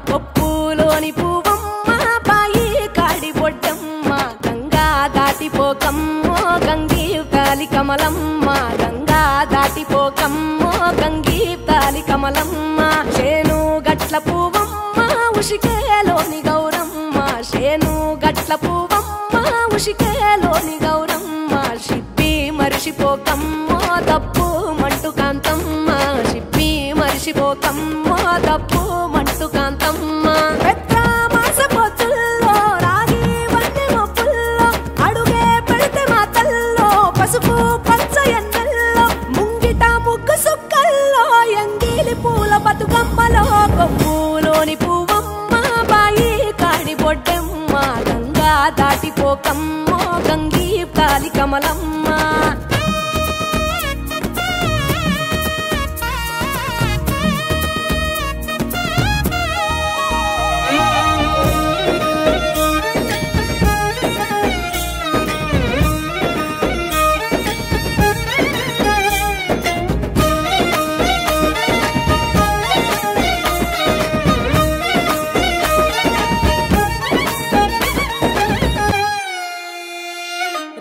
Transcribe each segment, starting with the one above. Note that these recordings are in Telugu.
కొప్పులోని పువ్వమ్మ బాయి కాడి బొడ్డమ్మ గంగా దాటిపోకమ్మో గంగీతాలి కమలమ్మ గంగా దాటిపోకమ్మో గంగీతాలి కమలమ్మ చేను గట్ల పువ్వమ్మ ఉషికేలోని గౌరమ్మ చేను గట్ల పువ్వమ్మ ఉషికేలోని గౌరమ్మ షిప్పి మరిషిపోకమ్మో తప్పు మంటు కాంతమ్మ షిప్పి మరిషిపోకమ్మో తప్పు మంటు కాంతమ్మ పెద్ద మాస పొత్తుల్లో రాగి వన్నె మొప్పుల్లో అడుగే పెడితే మా తల్లో పసుపు పచ్చ ఎన్నెల్లో ముంగిట ముగ్గు సుక్కల్లో ఎంగిలి పూల బతుకమ్మలో కొప్పులోని పువ్వమ్మ బాయి కాడి బొడ్డమ్మ గంగా దాటిపోకమ్మో గంగీతాలి కమలమ్మ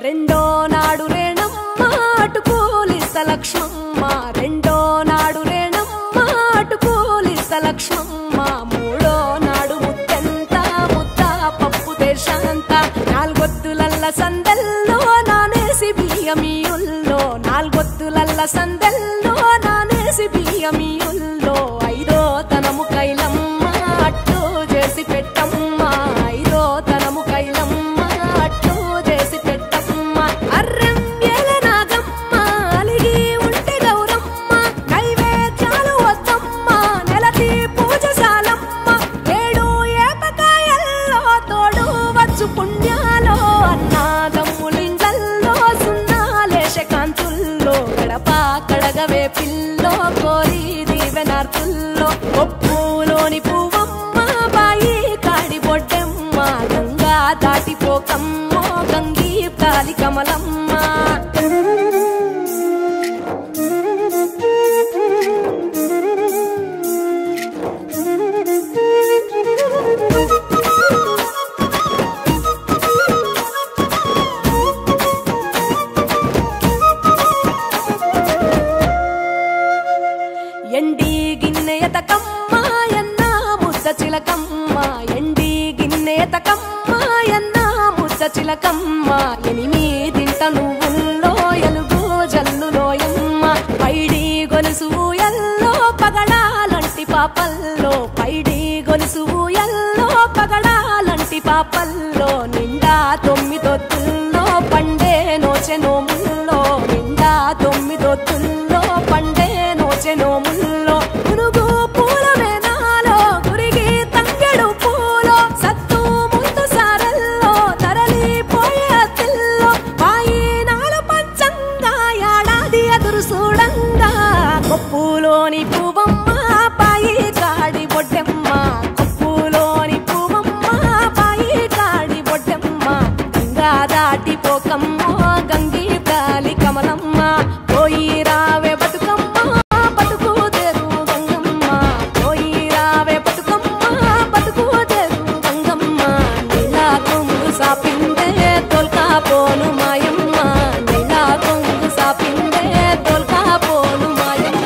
రెండో నాడు రేణమ్మ అటుకూలిస్త లక్ష్మమ్మ రెండో నాడు రేణమ్మ అటుకూలిస్త లక్ష్మమ్మ మూడో నాడు ముత్తెంత ముద్ద పప్పు దేశంత నాలుగొత్తులల్ల సందెల్లో నానేసి బియ్యమియుల్లో నాలుగొత్తులల్ల సందెల్లో నానేసి బియ్యమియుల్లో ఐదో తనము కైలమ్మ అట్టు చేసి పెట్టమ్మ ఐదో తనము కైలమ్మ అట్టు చేసి పెట్టమ్మ అర్రం ఏల నాగమ్మ అలిగి ఉంటే గౌరమ్మ నైవేద్యాలు వద్దమ్మ నెలతి పూజశాలమ్మ ఏడు ఏపకాయల్లో తోడు వచ్చు పుణ్యాలో అన్నాదమ్ములింగల్లో సున్నాలేశ కాంతుల్లో గడప కడగవే పిల్లో కోరి దీవెనార్తుల్లో కొప్పులోని పువ్వమ్మ బాయి కాడి బొడ్డమ్మ గంగా దాటిపోకమ్మో గంగీతాలి కమలమ్మ ఎండి గిన్నెయతకమ్మ ఎన్న ముద్ద చిలకమ్మ ఎండి గిన్నెయతకమ్మ ఎన్న ముద్ద చిలకమ్మ ఎనిమిదింట నువ్వుల్లో ఎలుగు జల్లులోయమ్మ పైడి గొలుసు ఎల్లో పగడాలంటి పాపల్లో పైడి గొలుసు ఎల్లో పగడాలంటి పాపల్లో నిండా తొమ్మిదొత్తుల్లో పండే నోచె నోముల్లో నిండా తొమ్మిదొత్తుల్లో పండే నోచె నోముల్లో పునుగు పూల వేనాలో గురిగి తంగెడు పూలో సత్తు ముందు సారల్లో తరలిపోయే అత్తిల్లో పాయి నాలు పంచంగా ఏడాది ఎదురు చూడంగా కొప్పులోని పువ్వమ్మ పాయి కాడి బొడ్డమ్మ కొప్పులోని పువ్వమ్మ పాయి కాడి బొడ్డమ్మ గంగా దాటిపోకమ్మో గంగీతాలి కమలమ్మ పోయి రావే బతుకమ్మ బతుకు తెరు గంగమ్మ పోయి రావే బతుకమ్మ బతుకు తెరు గంగమ్మ నీలా కొంగు సాపిందే తోల్కా పోను మాయమ్మ నీలా కొంగు సాపిందే తోల్కా పోను మాయమ్మ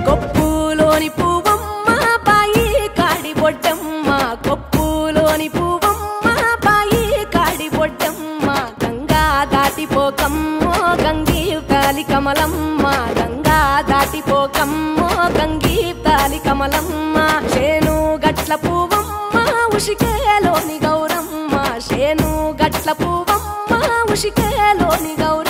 కొప్పులోని పువ్వమ్మ బాయి కాడి బొడ్డమ్మ కొప్పులోని పువ్వమ్మ బాయి కాడి బొడ్డమ్మ గంగా దాటిపోకమ్మో గంగీతాలి కమలమ్మ గంగా దాటిపోకమ్మో గంగీతాలి కమలమ్మ చేను గట్ల పువ్వమ్మ ఉషికేలోని గౌరమ్మ చేను గట్ల పువ్వమ్మ ఉషికేలోని గౌరమ్మ